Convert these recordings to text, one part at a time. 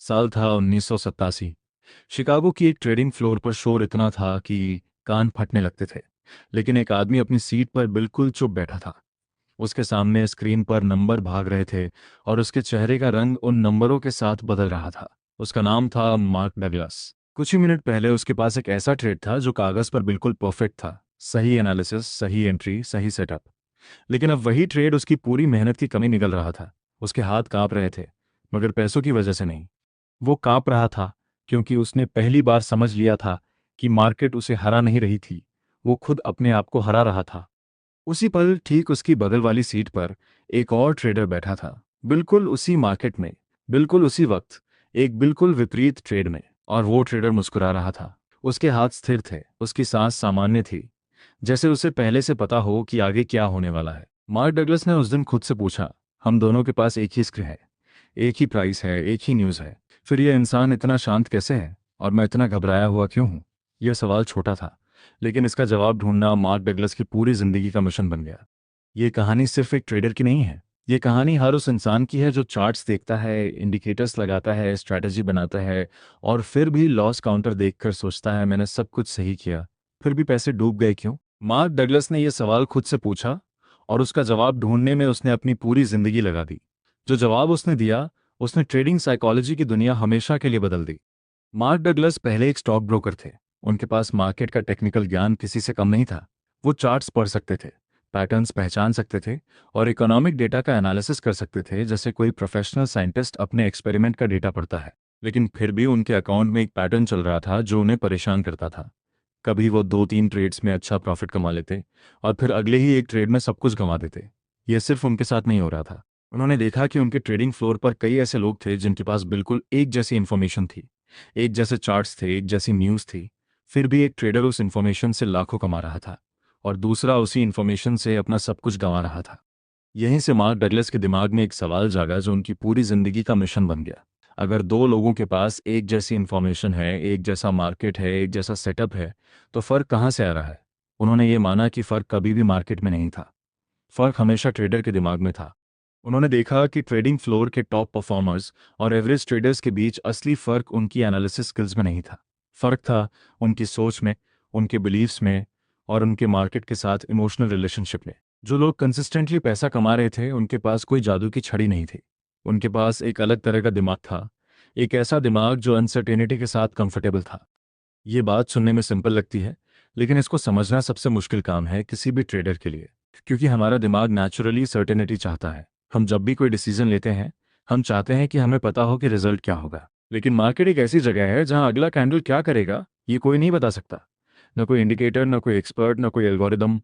साल था 1987। शिकागो की एक ट्रेडिंग फ्लोर पर शोर इतना था कि कान फटने लगते थे। लेकिन एक आदमी अपनी सीट पर बिल्कुल चुप बैठा था। उसके सामने स्क्रीन पर नंबर भाग रहे थे और उसके चेहरे का रंग उन नंबरों के साथ बदल रहा था। उसका नाम था मार्क डगलस। कुछ ही मिनट पहले उसके पास एक ऐसा ट्रेड था जो कागज पर बिल्कुल परफेक्ट था। सही एनालिसिस, सही एंट्री, सही सेटअप। लेकिन अब वही ट्रेड उसकी पूरी मेहनत की कमी निकल रहा था। उसके हाथ कांप रहे थे, मगर पैसों की वजह से नहीं। वो कांप रहा था क्योंकि उसने पहली बार समझ लिया था कि मार्केट उसे हरा नहीं रही थी, वो खुद अपने आप को हरा रहा था। उसी पल ठीक उसकी बगल वाली सीट पर एक और ट्रेडर बैठा था, बिल्कुल उसी मार्केट में, बिल्कुल उसी वक्त, एक बिल्कुल विपरीत ट्रेड में। और वो ट्रेडर मुस्कुरा रहा था। उसके हाथ स्थिर थे, उसकी सांस सामान्य थी, जैसे उसे पहले से पता हो कि आगे क्या होने वाला है। मार्क डगलस ने उस दिन खुद से पूछा, हम दोनों के पास एक ही स्क्रीन है, एक ही प्राइस है, एक ही न्यूज़ है, फिर यह इंसान इतना शांत कैसे है और मैं इतना घबराया हुआ क्यों हूँ? यह सवाल छोटा था, लेकिन इसका जवाब ढूंढना मार्क डगलस की पूरी जिंदगी का मिशन बन गया। ये कहानी सिर्फ एक ट्रेडर की नहीं है। ये कहानी हर उस इंसान की है जो चार्ट्स देखता है, इंडिकेटर्स लगाता है, स्ट्रैटेजी बनाता है और फिर भी लॉस काउंटर देखकर सोचता है मैंने सब कुछ सही किया, फिर भी पैसे डूब गए क्यों? मार्क डगलस ने यह सवाल खुद से पूछा और उसका जवाब ढूंढने में उसने अपनी पूरी जिंदगी लगा दी। जो जवाब उसने दिया, उसने ट्रेडिंग साइकोलॉजी की दुनिया हमेशा के लिए बदल दी। मार्क डगलस पहले एक स्टॉक ब्रोकर थे। उनके पास मार्केट का टेक्निकल ज्ञान किसी से कम नहीं था। वो चार्ट्स पढ़ सकते थे, पैटर्न्स पहचान सकते थे और इकोनॉमिक डेटा का एनालिसिस कर सकते थे जैसे कोई प्रोफेशनल साइंटिस्ट अपने एक्सपेरिमेंट का डेटा पढ़ता है। लेकिन फिर भी उनके अकाउंट में एक पैटर्न चल रहा था जो उन्हें परेशान करता था। कभी वो 2-3 ट्रेड्स में अच्छा प्रॉफिट कमा लेते और फिर अगले ही एक ट्रेड में सब कुछ गंवा देते। यह सिर्फ उनके साथ नहीं हो रहा था। उन्होंने देखा कि उनके ट्रेडिंग फ्लोर पर कई ऐसे लोग थे जिनके पास बिल्कुल एक जैसी इन्फॉर्मेशन थी, एक जैसे चार्ट्स थे, एक जैसी न्यूज़ थी। फिर भी एक ट्रेडर उस इन्फॉर्मेशन से लाखों कमा रहा था और दूसरा उसी इन्फॉर्मेशन से अपना सब कुछ गंवा रहा था। यहीं से मार्क डगलस के दिमाग में एक सवाल जागा जो उनकी पूरी जिंदगी का मिशन बन गया। अगर दो लोगों के पास एक जैसी इन्फॉर्मेशन है, एक जैसा मार्केट है, एक जैसा सेटअप है, तो फ़र्क कहाँ से आ रहा है? उन्होंने ये माना कि फ़र्क कभी भी मार्केट में नहीं था, फ़र्क हमेशा ट्रेडर के दिमाग में था। उन्होंने देखा कि ट्रेडिंग फ्लोर के टॉप परफॉर्मर्स और एवरेज ट्रेडर्स के बीच असली फ़र्क उनकी एनालिसिस स्किल्स में नहीं था। फ़र्क था उनकी सोच में, उनके बिलीव्स में और उनके मार्केट के साथ इमोशनल रिलेशनशिप में। जो लोग कंसिस्टेंटली पैसा कमा रहे थे उनके पास कोई जादू की छड़ी नहीं थी। उनके पास एक अलग तरह का दिमाग था, एक ऐसा दिमाग जो अनसर्टेनिटी के साथ कंफर्टेबल था। ये बात सुनने में सिंपल लगती है, लेकिन इसको समझना सबसे मुश्किल काम है किसी भी ट्रेडर के लिए, क्योंकि हमारा दिमाग नेचुरली सर्टेनिटी चाहता है। हम जब भी कोई डिसीजन लेते हैं, हम चाहते हैं कि हमें पता हो कि रिजल्ट क्या होगा। लेकिन मार्केट एक ऐसी जगह है जहां अगला कैंडल क्या करेगा ये कोई नहीं बता सकता। न कोई इंडिकेटर, न कोई एक्सपर्ट, न कोई एल्गोरिदम।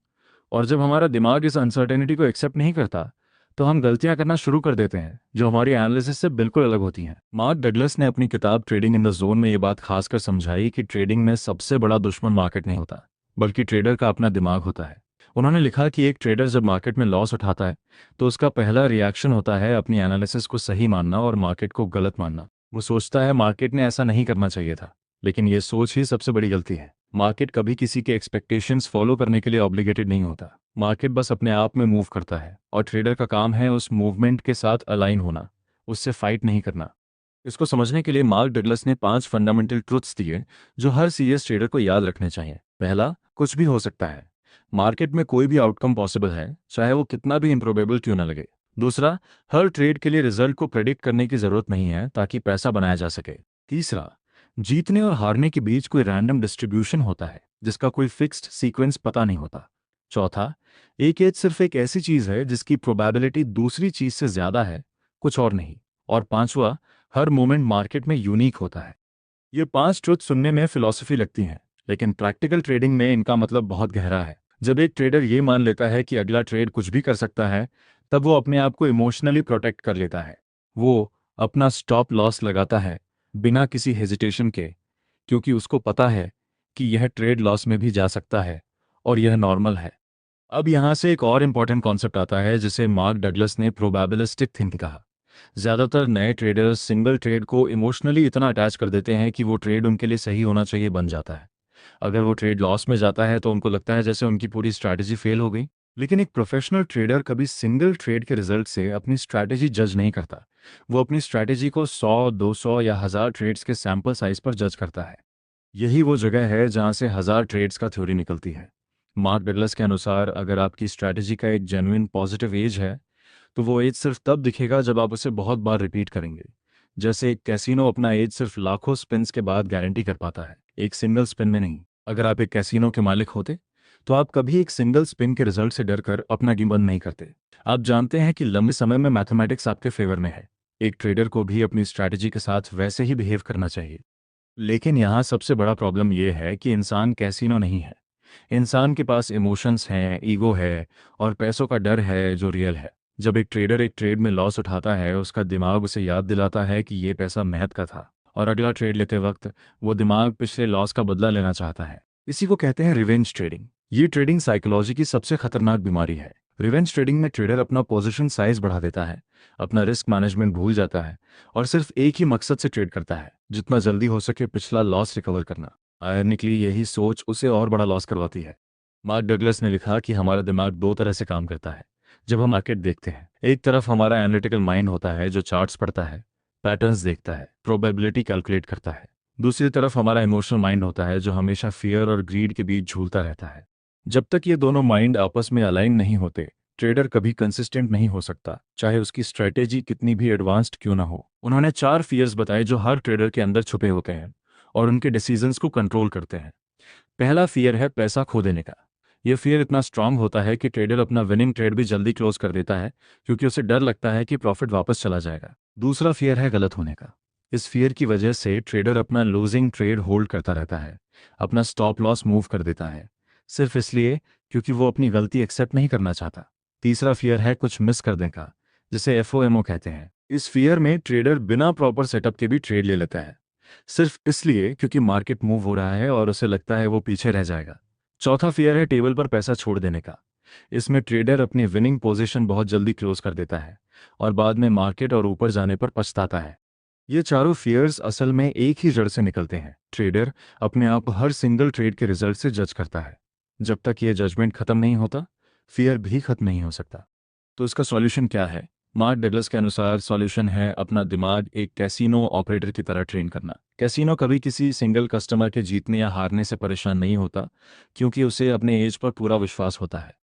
और जब हमारा दिमाग इस अनसर्टेनिटी को एक्सेप्ट नहीं करता, तो हम गलतियां करना शुरू कर देते हैं जो हमारी एनालिसिस से बिल्कुल अलग होती हैं। मार्क डगलस ने अपनी किताब ट्रेडिंग इन द जोन में ये बात खासकर समझाई कि ट्रेडिंग में सबसे बड़ा दुश्मन मार्केट नहीं होता, बल्कि ट्रेडर का अपना दिमाग होता है। उन्होंने लिखा कि एक ट्रेडर जब मार्केट में लॉस उठाता है तो उसका पहला रिएक्शन होता है अपनी एनालिसिस को सही मानना और मार्केट को गलत मानना। वो सोचता है मार्केट ने ऐसा नहीं करना चाहिए था, लेकिन ये सोच ही सबसे बड़ी गलती है। मार्केट कभी किसी के एक्सपेक्टेशंस फॉलो करने के लिए ऑब्लिगेटेड नहीं होता। मार्केट बस अपने आप में मूव करता है और ट्रेडर का काम है उस मूवमेंट के साथ अलाइन होना, उससे फाइट नहीं करना। इसको समझने के लिए मार्क डगलस ने 5 फंडामेंटल ट्रुथ्स दिए जो हर सीरियस ट्रेडर को याद रखने चाहिए। पहला, कुछ भी हो सकता है। मार्केट में कोई भी आउटकम पॉसिबल है, चाहे वो कितना भी इम्प्रोबेबल क्यों ना लगे। दूसरा, हर ट्रेड के लिए रिजल्ट को प्रेडिक्ट करने की जरूरत नहीं है ताकि पैसा बनाया जा सके। तीसरा, जीतने और हारने के बीच कोई रैंडम डिस्ट्रीब्यूशन होता है जिसका कोई फिक्स्ड सीक्वेंस पता नहीं होता। चौथा, एक एज सिर्फ एक ऐसी चीज है जिसकी प्रोबेबिलिटी दूसरी चीज से ज्यादा है, कुछ और नहीं। और पांचवा, हर मोमेंट मार्केट में यूनिक होता है। ये 5 ट्रुथ सुनने में फिलॉसफी लगती हैं, लेकिन प्रैक्टिकल ट्रेडिंग में इनका मतलब बहुत गहरा है। जब एक ट्रेडर ये मान लेता है कि अगला ट्रेड कुछ भी कर सकता है, तब वो अपने आप को इमोशनली प्रोटेक्ट कर लेता है। वो अपना स्टॉप लॉस लगाता है बिना किसी हेजिटेशन के, क्योंकि उसको पता है कि यह ट्रेड लॉस में भी जा सकता है और यह नॉर्मल है। अब यहाँ से एक और इम्पॉर्टेंट कॉन्सेप्ट आता है जिसे मार्क डगलस ने प्रोबेबिलिस्टिक थिंकिंग कहा। ज़्यादातर नए ट्रेडर्स सिंगल ट्रेड को इमोशनली इतना अटैच कर देते हैं कि वो ट्रेड उनके लिए सही होना चाहिए बन जाता है। अगर वो ट्रेड लॉस में जाता है तो उनको लगता है जैसे उनकी पूरी स्ट्रैटेजी फेल हो गई। लेकिन एक प्रोफेशनल ट्रेडर कभी सिंगल ट्रेड के रिजल्ट से अपनी स्ट्रैटेजी जज नहीं करता। वो अपनी स्ट्रैटेजी को 100, 200 या 1000 ट्रेड्स के सैंपल साइज पर जज करता है। यही वो जगह है जहां से 1000 ट्रेड्स का थ्योरी निकलती है। मार्क डगलस के अनुसार अगर आपकी स्ट्रैटेजी का एक जेन्युइन पॉजिटिव एज है तो वो एज सिर्फ तब दिखेगा जब आप उसे बहुत बार रिपीट करेंगे। जैसे एक कैसीनो अपना एज सिर्फ लाखों स्पिन्स के बाद गारंटी कर पाता है, एक सिंगल स्पिन में नहीं। अगर आप एक कैसीनो के मालिक होते तो आप कभी एक सिंगल स्पिन के रिजल्ट से डरकर अपना गेम बंद नहीं करते। आप जानते हैं कि लंबे समय में मैथमेटिक्स आपके फेवर में है। एक ट्रेडर को भी अपनी स्ट्रैटेजी के साथ वैसे ही बिहेव करना चाहिए। लेकिन यहाँ सबसे बड़ा प्रॉब्लम यह है कि इंसान कैसीनो नहीं है। इंसान के पास इमोशंस हैं, ईगो है और पैसों का डर है जो रियल है। जब एक ट्रेडर एक ट्रेड में लॉस उठाता है, उसका दिमाग उसे याद दिलाता है कि ये पैसा मेहनत का था, और अगला ट्रेड लेते वक्त वो दिमाग पिछले लॉस का बदला लेना चाहता है। इसी को कहते हैं रिवेंज ट्रेडिंग। ये ट्रेडिंग साइकोलॉजी की सबसे खतरनाक बीमारी है। रिवेंज ट्रेडिंग में ट्रेडर अपना पोजीशन साइज बढ़ा देता है, अपना रिस्क मैनेजमेंट भूल जाता है और सिर्फ एक ही मकसद से ट्रेड करता है, जितना जल्दी हो सके पिछला लॉस रिकवर करना। आयरनिकली यही सोच उसे और बड़ा लॉस करवाती है। मार्क डगलस ने लिखा कि हमारा दिमाग दो तरह से काम करता है जब हम मार्केट देखते हैं। एक तरफ हमारा एनालिटिकल माइंड होता है जो चार्ट्स पढ़ता है, पैटर्न्स देखता है, प्रोबेबिलिटी कैलकुलेट करता है। दूसरी तरफ हमारा इमोशनल माइंड होता है जो हमेशा फियर और ग्रीड के बीच झूलता रहता है। जब तक ये दोनों माइंड आपस में अलाइन नहीं होते, ट्रेडर कभी कंसिस्टेंट नहीं हो सकता, चाहे उसकी स्ट्रेटेजी कितनी भी एडवांस्ड क्यों ना हो। उन्होंने 4 फियर्स बताए जो हर ट्रेडर के अंदर छुपे होते हैं और उनके डिसीजंस को कंट्रोल करते हैं। पहला फियर है पैसा खो देने का। यह फियर इतना स्ट्रांग होता है कि ट्रेडर अपना विनिंग ट्रेड भी जल्दी क्लोज कर देता है क्योंकि उसे डर लगता है कि प्रॉफिट वापस चला जाएगा। दूसरा फियर है गलत होने का। इस फियर की वजह से ट्रेडर अपना लूजिंग ट्रेड होल्ड करता रहता है, अपना स्टॉप लॉस मूव कर देता है, सिर्फ इसलिए क्योंकि वो अपनी गलती एक्सेप्ट नहीं करना चाहता। तीसरा फियर है कुछ मिस कर देने का, जिसे एफओएमओ कहते हैं। इस फियर में ट्रेडर बिना प्रॉपर सेटअप के भी ट्रेड ले लेता है, सिर्फ इसलिए क्योंकि मार्केट मूव हो रहा है और उसे लगता है वो पीछे रह जाएगा। चौथा फियर है टेबल पर पैसा छोड़ देने का। इसमें ट्रेडर अपनी विनिंग पोजीशन बहुत जल्दी क्लोज कर देता है और बाद में मार्केट और ऊपर जाने पर पछताता है। ये चारों फियर्स असल में एक ही जड़ से निकलते हैं। ट्रेडर अपने आप हर सिंगल ट्रेड के रिजल्ट से जज करता है। जब तक ये जजमेंट खत्म नहीं होता, फियर भी खत्म नहीं हो सकता। तो इसका सॉल्यूशन क्या है? मार्क डगलस के अनुसार सॉल्यूशन है अपना दिमाग एक कैसीनो ऑपरेटर की तरह ट्रेन करना। कैसीनो कभी किसी सिंगल कस्टमर के जीतने या हारने से परेशान नहीं होता, क्योंकि उसे अपने एज पर पूरा विश्वास होता है।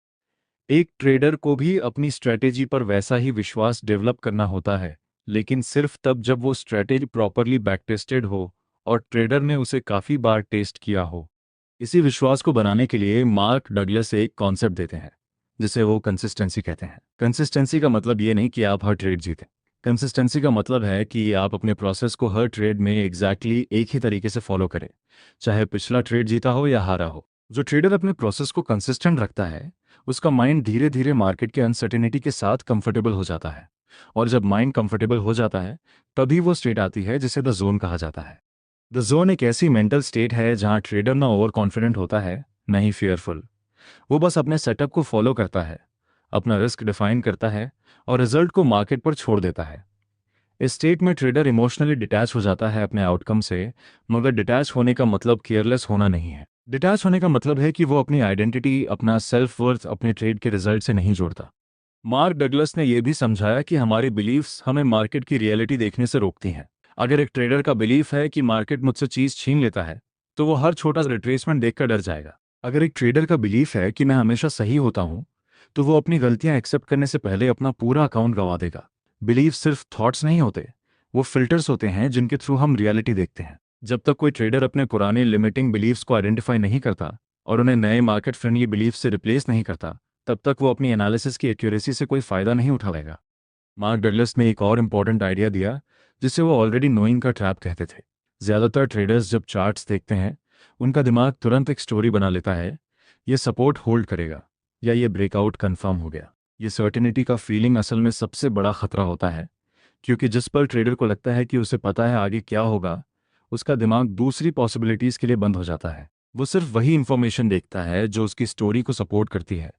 एक ट्रेडर को भी अपनी स्ट्रैटेजी पर वैसा ही विश्वास डेवलप करना होता है, लेकिन सिर्फ तब जब वो स्ट्रैटेजी प्रॉपरली बैक टेस्टेड हो और ट्रेडर ने उसे काफ़ी बार टेस्ट किया हो। इसी विश्वास को बनाने के लिए मार्क डगलस एक कॉन्सेप्ट देते हैं जिसे वो कंसिस्टेंसी कहते हैं। कंसिस्टेंसी का मतलब ये नहीं कि आप हर ट्रेड जीतें। कंसिस्टेंसी का मतलब है कि आप अपने प्रोसेस को हर ट्रेड में एग्जैक्टली एक ही तरीके से फॉलो करें, चाहे पिछला ट्रेड जीता हो या हारा हो। जो ट्रेडर अपने प्रोसेस को कंसिस्टेंट रखता है, उसका माइंड धीरे धीरे मार्केट के अनसर्टेनिटी के साथ कंफर्टेबल हो जाता है, और जब माइंड कंफर्टेबल हो जाता है तभी वो स्टेट आती है जिसे द जोन कहा जाता है। द जोन एक ऐसी मेंटल स्टेट है जहां ट्रेडर ना ओवर कॉन्फिडेंट होता है, ना ही फियरफुल। वो बस अपने सेटअप को फॉलो करता है, अपना रिस्क डिफाइन करता है और रिजल्ट को मार्केट पर छोड़ देता है। इस स्टेट में ट्रेडर इमोशनली डिटैच हो जाता है अपने आउटकम से, मगर डिटैच होने का मतलब केयरलेस होना नहीं है। डिटैच होने का मतलब है कि वो अपनी आइडेंटिटी, अपना सेल्फ वर्थ अपने ट्रेड के रिजल्ट से नहीं जोड़ता। मार्क डगलस ने यह भी समझाया कि हमारी बिलीफ्स हमें मार्केट की रियलिटी देखने से रोकती हैं। अगर एक ट्रेडर का बिलीफ है कि मार्केट मुझसे चीज़ छीन लेता है, तो वो हर छोटा रिट्रेसमेंट देखकर डर जाएगा। अगर एक ट्रेडर का बिलीफ है कि मैं हमेशा सही होता हूं, तो वो अपनी गलतियां एक्सेप्ट करने से पहले अपना पूरा अकाउंट गंवा देगा। बिलीफ सिर्फ थॉट्स नहीं होते, वो फिल्टर्स होते हैं जिनके थ्रू हम रियलिटी देखते हैं। जब तक कोई ट्रेडर अपने पुराने लिमिटिंग बिलीफ्स को आइडेंटिफाई नहीं करता और उन्हें नए मार्केट फ्रेंडली बिलीफ से रिप्लेस नहीं करता, तब तक वो अपनी एनालिसिस की एक्यूरेसी से कोई फायदा नहीं उठाएगा। मार्क डगलस ने एक और इम्पॉर्टेंट आइडिया दिया जिसे वो ऑलरेडी नोइंग का ट्रैप कहते थे। ज़्यादातर ट्रेडर्स जब चार्ट्स देखते हैं, उनका दिमाग तुरंत एक स्टोरी बना लेता है, ये सपोर्ट होल्ड करेगा या ये ब्रेकआउट कंफर्म हो गया। ये सर्टेनिटी का फीलिंग असल में सबसे बड़ा खतरा होता है, क्योंकि जिस पल ट्रेडर को लगता है कि उसे पता है आगे क्या होगा, उसका दिमाग दूसरी पॉसिबिलिटीज़ के लिए बंद हो जाता है। वो सिर्फ वही इंफॉर्मेशन देखता है जो उसकी स्टोरी को सपोर्ट करती है,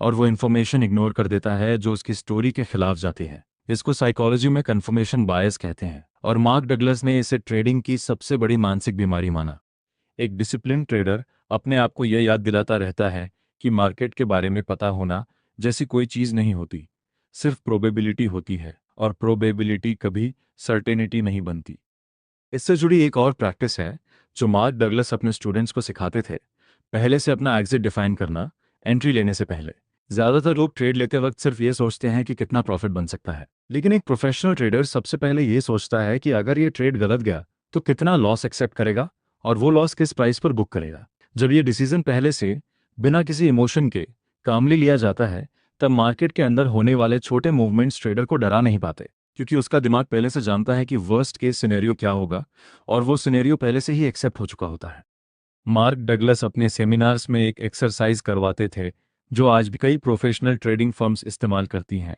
और वो इन्फॉर्मेशन इग्नोर कर देता है जो उसकी स्टोरी के खिलाफ जाती है। इसको साइकोलॉजी में कन्फर्मेशन बायस कहते हैं, और मार्क डगलस ने इसे ट्रेडिंग की सबसे बड़ी मानसिक बीमारी माना। एक डिसिप्लिन ट्रेडर अपने आप को यह याद दिलाता रहता है कि मार्केट के बारे में पता होना जैसी कोई चीज़ नहीं होती, सिर्फ प्रोबेबिलिटी होती है, और प्रोबेबिलिटी कभी सर्टेनिटी नहीं बनती। इससे जुड़ी एक और प्रैक्टिस है जो मार्क डगलस अपने स्टूडेंट्स को सिखाते थे, पहले से अपना एग्जिट डिफाइन करना, एंट्री लेने से पहले। ज़्यादातर लोग ट्रेड लेते वक्त सिर्फ ये सोचते हैं कि कितना प्रॉफिट बन सकता है, लेकिन एक प्रोफेशनल ट्रेडर सबसे पहले ये सोचता है कि अगर ये ट्रेड गलत गया तो कितना लॉस एक्सेप्ट करेगा और वो लॉस किस प्राइस पर बुक करेगा। जब ये डिसीजन पहले से बिना किसी इमोशन के कामली लिया जाता है, तब मार्केट के अंदर होने वाले छोटे मूवमेंट्स ट्रेडर को डरा नहीं पाते, क्योंकि उसका दिमाग पहले से जानता है कि वर्स्ट केस सिनेरियो क्या होगा और वो सिनेरियो पहले से ही एक्सेप्ट हो चुका होता है। मार्क डगलस अपने सेमिनार्स में एक एक्सरसाइज करवाते थे जो आज भी कई प्रोफेशनल ट्रेडिंग फर्म्स इस्तेमाल करती हैं।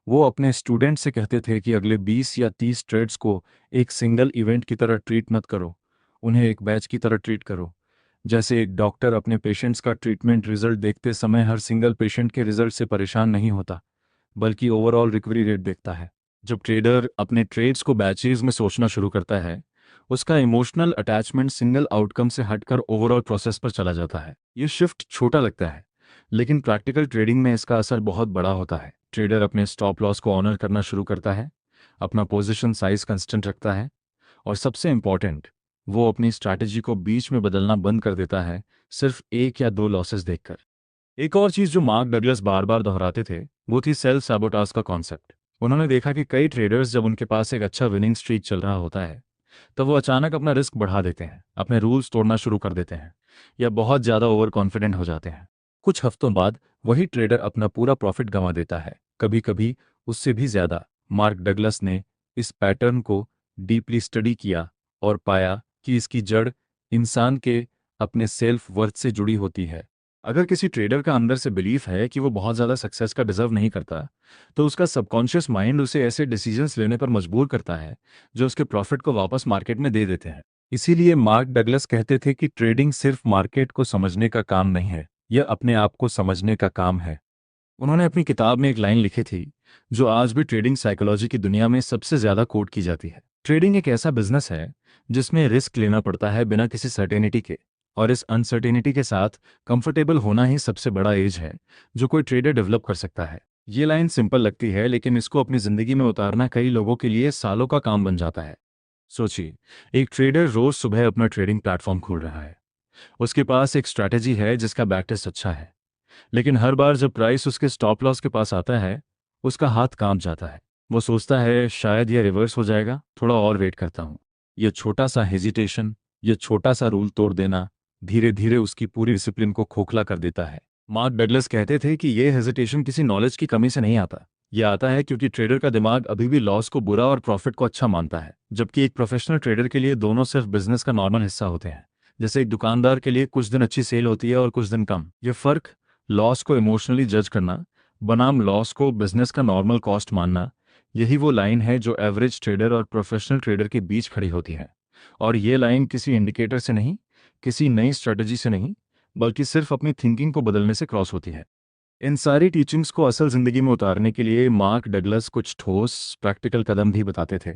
वो अपने स्टूडेंट से कहते थे कि अगले 20 या 30 ट्रेड्स को एक सिंगल इवेंट की तरह ट्रीट मत करो, उन्हें एक बैच की तरह ट्रीट करो। जैसे एक डॉक्टर अपने पेशेंट्स का ट्रीटमेंट रिजल्ट देखते समय हर सिंगल पेशेंट के रिजल्ट से परेशान नहीं होता, बल्कि ओवरऑल रिकवरी रेट देखता है। जब ट्रेडर अपने ट्रेड्स को बैचेज में सोचना शुरू करता है, उसका इमोशनल अटैचमेंट सिंगल आउटकम से हटकर ओवरऑल प्रोसेस पर चला जाता है। ये शिफ्ट छोटा लगता है, लेकिन प्रैक्टिकल ट्रेडिंग में इसका असर बहुत बड़ा होता है। ट्रेडर अपने स्टॉप लॉस को ऑनर करना शुरू करता है, अपना पोजीशन साइज कंस्टेंट रखता है, और सबसे इंपॉर्टेंट, वो अपनी स्ट्रैटेजी को बीच में बदलना बंद कर देता है, सिर्फ एक या दो लॉसेस देखकर। एक और चीज़ जो मार्क डगलस बार बार दोहराते थे वो थी सेल्फ सैबोटाज का कॉन्सेप्ट। उन्होंने देखा कि कई ट्रेडर्स जब उनके पास एक अच्छा विनिंग स्ट्रीक चल रहा होता है, तब वो अचानक अपना रिस्क बढ़ा देते हैं, अपने रूल्स तोड़ना शुरू कर देते हैं, या बहुत ज़्यादा ओवर कॉन्फिडेंट हो जाते हैं। कुछ हफ्तों बाद वही ट्रेडर अपना पूरा प्रॉफिट गंवा देता है, कभी कभी उससे भी ज़्यादा। मार्क डगलस ने इस पैटर्न को डीपली स्टडी किया और पाया कि इसकी जड़ इंसान के अपने सेल्फ वर्थ से जुड़ी होती है। अगर किसी ट्रेडर का अंदर से बिलीफ है कि वो बहुत ज़्यादा सक्सेस का डिजर्व नहीं करता, तो उसका सबकॉन्शियस माइंड उसे ऐसे डिसीजंस लेने पर मजबूर करता है जो उसके प्रॉफिट को वापस मार्केट में दे देते हैं। इसीलिए मार्क डगलस कहते थे कि ट्रेडिंग सिर्फ मार्केट को समझने का काम नहीं है, यह अपने आप को समझने का काम है। उन्होंने अपनी किताब में एक लाइन लिखी थी जो आज भी ट्रेडिंग साइकोलॉजी की दुनिया में सबसे ज़्यादा कोट की जाती है। ट्रेडिंग एक ऐसा बिजनेस है जिसमें रिस्क लेना पड़ता है बिना किसी सर्टेनिटी के, और इस अनसर्टेनिटी के साथ कंफर्टेबल होना ही सबसे बड़ा एज है जो कोई ट्रेडर डेवलप कर सकता है। ये लाइन सिंपल लगती है, लेकिन इसको अपनी ज़िंदगी में उतारना कई लोगों के लिए सालों का काम बन जाता है। सोचिए, एक ट्रेडर रोज़ सुबह अपना ट्रेडिंग प्लेटफॉर्म खोल रहा है। उसके पास एक स्ट्रैटेजी है जिसका बैकटेस्ट अच्छा है, लेकिन हर बार जब प्राइस उसके स्टॉप लॉस के पास आता है, उसका हाथ कांप जाता है। वो सोचता है शायद ये रिवर्स हो जाएगा, थोड़ा और वेट करता हूँ। ये छोटा सा हेजिटेशन, ये छोटा सा रूल तोड़ देना धीरे धीरे उसकी पूरी डिसिप्लिन को खोखला कर देता है। मार्क डगलस कहते थे कि ये हेजिटेशन किसी नॉलेज की कमी से नहीं आता, ये आता है क्योंकि ट्रेडर का दिमाग अभी भी लॉस को बुरा और प्रॉफिट को अच्छा मानता है, जबकि एक प्रोफेशनल ट्रेडर के लिए दोनों सिर्फ बिजनेस का नॉर्मल हिस्सा होते हैं। जैसे एक दुकानदार के लिए कुछ दिन अच्छी सेल होती है और कुछ दिन कम। ये फर्क, लॉस को इमोशनली जज करना बनाम लॉस को बिजनेस का नॉर्मल कॉस्ट मानना, यही वो लाइन है जो एवरेज ट्रेडर और प्रोफेशनल ट्रेडर के बीच खड़ी होती है। और ये लाइन किसी इंडिकेटर से नहीं, किसी नई स्ट्रेटजी से नहीं, बल्कि सिर्फ अपनी थिंकिंग को बदलने से क्रॉस होती है। इन सारी टीचिंग्स को असल ज़िंदगी में उतारने के लिए मार्क डगलस कुछ ठोस प्रैक्टिकल कदम भी बताते थे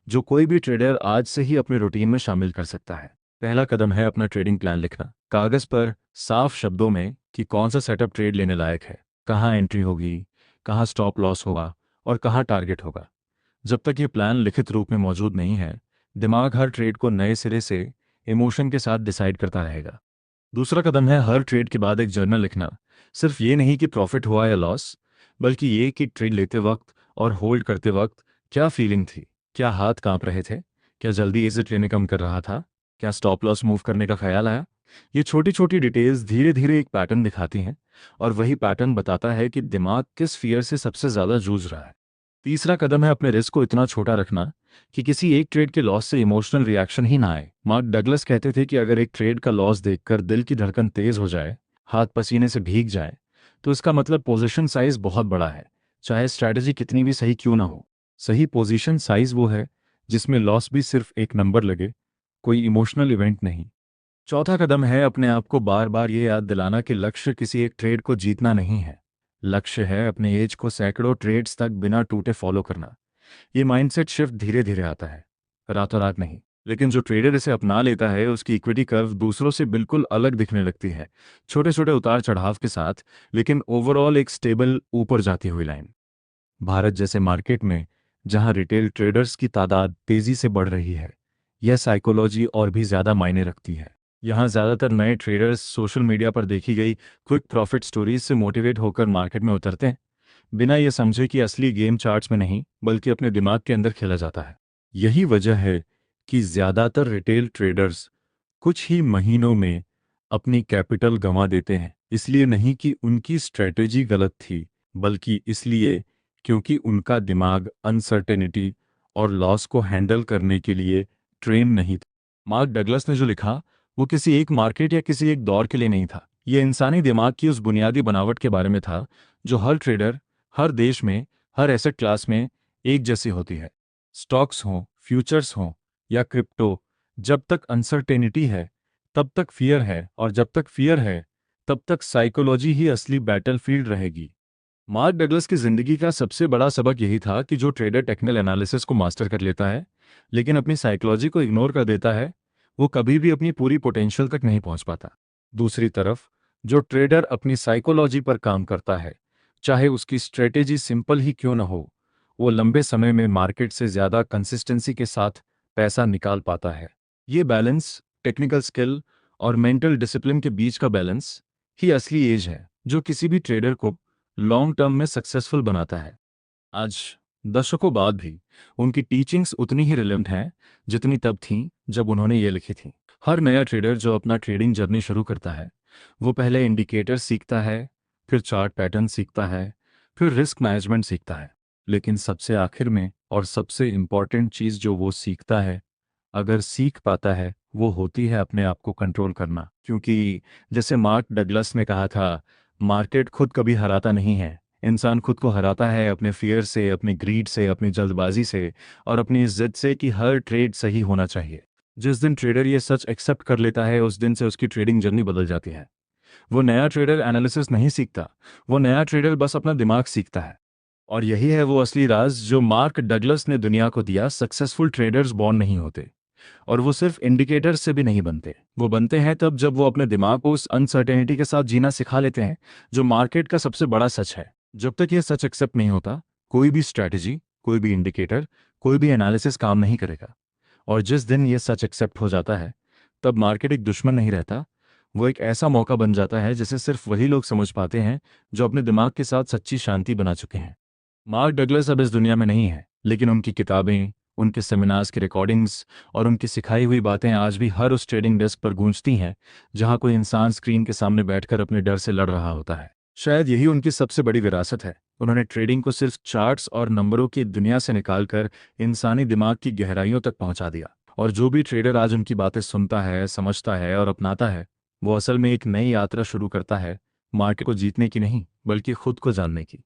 जो कोई भी ट्रेडर आज से ही अपने रूटीन में शामिल कर सकता है। पहला कदम है अपना ट्रेडिंग प्लान लिखना, कागज़ पर साफ शब्दों में कि कौन सा सेटअप ट्रेड लेने लायक है, कहाँ एंट्री होगी, कहाँ स्टॉप लॉस होगा और कहाँ टारगेट होगा। जब तक ये प्लान लिखित रूप में मौजूद नहीं है, दिमाग हर ट्रेड को नए सिरे से इमोशन के साथ डिसाइड करता रहेगा। दूसरा कदम है हर ट्रेड के बाद एक जर्नल लिखना। सिर्फ ये नहीं कि प्रॉफिट हुआ या लॉस, बल्कि ये कि ट्रेड लेते वक्त और होल्ड करते वक्त क्या फीलिंग थी, क्या हाथ कांप रहे थे, क्या जल्दी एग्जिट लेने कम कर रहा था, क्या स्टॉप लॉस मूव करने का ख्याल आया। ये छोटी छोटी डिटेल्स धीरे धीरे एक पैटर्न दिखाती हैं, और वही पैटर्न बताता है कि दिमाग किस फियर से सबसे ज़्यादा जूझ रहा है। तीसरा कदम है अपने रिस्क को इतना छोटा रखना कि किसी एक ट्रेड के लॉस से इमोशनल रिएक्शन ही ना आए। मार्क डगलस कहते थे कि अगर एक ट्रेड का लॉस देखकर दिल की धड़कन तेज हो जाए, हाथ पसीने से भीग जाए, तो इसका मतलब पोजीशन साइज बहुत बड़ा है, चाहे स्ट्रैटेजी कितनी भी सही क्यों ना हो। सही पोजीशन साइज वो है जिसमें लॉस भी सिर्फ एक नंबर लगे, कोई इमोशनल इवेंट नहीं। चौथा कदम है अपने आप को बार बार ये याद दिलाना कि लक्ष्य किसी एक ट्रेड को जीतना नहीं है, लक्ष्य है अपने एज को सैकड़ों ट्रेड्स तक बिना टूटे फॉलो करना। ये माइंडसेट शिफ्ट धीरे धीरे आता है, रातों रात नहीं। लेकिन जो ट्रेडर इसे अपना लेता है उसकी इक्विटी कर्व दूसरों से बिल्कुल अलग दिखने लगती है, छोटे छोटे उतार चढ़ाव के साथ, लेकिन ओवरऑल एक स्टेबल ऊपर जाती हुई लाइन। भारत जैसे मार्केट में जहां रिटेल ट्रेडर्स की तादाद तेजी से बढ़ रही है, यह साइकोलॉजी और भी ज़्यादा मायने रखती है। यहाँ ज़्यादातर नए ट्रेडर्स सोशल मीडिया पर देखी गई क्विक प्रॉफिट स्टोरीज से मोटिवेट होकर मार्केट में उतरते हैं, बिना ये समझे कि असली गेम चार्ट्स में नहीं बल्कि अपने दिमाग के अंदर खेला जाता है। यही वजह है कि ज़्यादातर रिटेल ट्रेडर्स कुछ ही महीनों में अपनी कैपिटल गंवा देते हैं, इसलिए नहीं कि उनकी स्ट्रेटेजी गलत थी, बल्कि इसलिए क्योंकि उनका दिमाग अनसर्टेनिटी और लॉस को हैंडल करने के लिए ट्रेन नहीं था। मार्क डगलस ने जो लिखा वो किसी एक मार्केट या किसी एक दौर के लिए नहीं था, ये इंसानी दिमाग की उस बुनियादी बनावट के बारे में था जो हर ट्रेडर, हर देश में, हर एसेट क्लास में एक जैसी होती है। स्टॉक्स हों, फ्यूचर्स हों या क्रिप्टो, जब तक अनसर्टेनिटी है तब तक फियर है, और जब तक फियर है तब तक साइकोलॉजी ही असली बैटलफील्ड रहेगी। मार्क डगलस की जिंदगी का सबसे बड़ा सबक यही था कि जो ट्रेडर टेक्निकल एनालिसिस को मास्टर कर लेता है लेकिन अपनी साइकोलॉजी को इग्नोर कर देता है, वो कभी भी अपनी पूरी पोटेंशियल तक नहीं पहुंच पाता। दूसरी तरफ जो ट्रेडर अपनी साइकोलॉजी पर काम करता है, चाहे उसकी स्ट्रेटेजी सिंपल ही क्यों न हो, वो लंबे समय में मार्केट से ज़्यादा कंसिस्टेंसी के साथ पैसा निकाल पाता है। ये बैलेंस, टेक्निकल स्किल और मेंटल डिसिप्लिन के बीच का बैलेंस ही असली एज है जो किसी भी ट्रेडर को लॉन्ग टर्म में सक्सेसफुल बनाता है। आज दशकों बाद भी उनकी टीचिंग्स उतनी ही रिलेवेंट हैं जितनी तब थीं जब उन्होंने ये लिखी थी। हर नया ट्रेडर जो अपना ट्रेडिंग जर्नी शुरू करता है वो पहले इंडिकेटर सीखता है, फिर चार्ट पैटर्न सीखता है, फिर रिस्क मैनेजमेंट सीखता है, लेकिन सबसे आखिर में और सबसे इम्पॉर्टेंट चीज़ जो वो सीखता है, अगर सीख पाता है, वो होती है अपने आप को कंट्रोल करना। क्योंकि जैसे मार्क डगलस ने कहा था, मार्केट खुद कभी हराता नहीं है, इंसान खुद को हराता है अपने फियर से, अपनी ग्रीड से, अपनी जल्दबाजी से और अपनी इस जिद से कि हर ट्रेड सही होना चाहिए। जिस दिन ट्रेडर ये सच एक्सेप्ट कर लेता है उस दिन से उसकी ट्रेडिंग जर्नी बदल जाती है। वो नया ट्रेडर एनालिसिस नहीं सीखता, वो नया ट्रेडर बस अपना दिमाग सीखता है। और यही है वो असली राज जो मार्क डगलस ने दुनिया को दिया। सक्सेसफुल ट्रेडर्स बॉर्न नहीं होते, और वो सिर्फ इंडिकेटर्स से भी नहीं बनते। वो बनते हैं तब जब वो अपने दिमाग को उस अनसर्टेनिटी के साथ जीना सिखा लेते हैं जो मार्केट का सबसे बड़ा सच है। जब तक ये सच एक्सेप्ट नहीं होता, कोई भी स्ट्रैटेजी, कोई भी इंडिकेटर, कोई भी एनालिसिस काम नहीं करेगा। और जिस दिन ये सच एक्सेप्ट हो जाता है, तब मार्केट एक दुश्मन नहीं रहता, वो एक ऐसा मौका बन जाता है जिसे सिर्फ वही लोग समझ पाते हैं जो अपने दिमाग के साथ सच्ची शांति बना चुके हैं। मार्क डगलस अब इस दुनिया में नहीं है, लेकिन उनकी किताबें, उनके सेमिनार्स की रिकॉर्डिंग्स और उनकी सिखाई हुई बातें आज भी हर उस ट्रेडिंग डेस्क पर गूंजती हैं जहां कोई इंसान स्क्रीन के सामने बैठकर अपने डर से लड़ रहा होता है। शायद यही उनकी सबसे बड़ी विरासत है। उन्होंने ट्रेडिंग को सिर्फ चार्ट्स और नंबरों की दुनिया से निकालकर इंसानी दिमाग की गहराइयों तक पहुंचा दिया। और जो भी ट्रेडर आज उनकी बातें सुनता है, समझता है और अपनाता है, वो असल में एक नई यात्रा शुरू करता है, मार्केट को जीतने की नहीं बल्कि खुद को जानने की।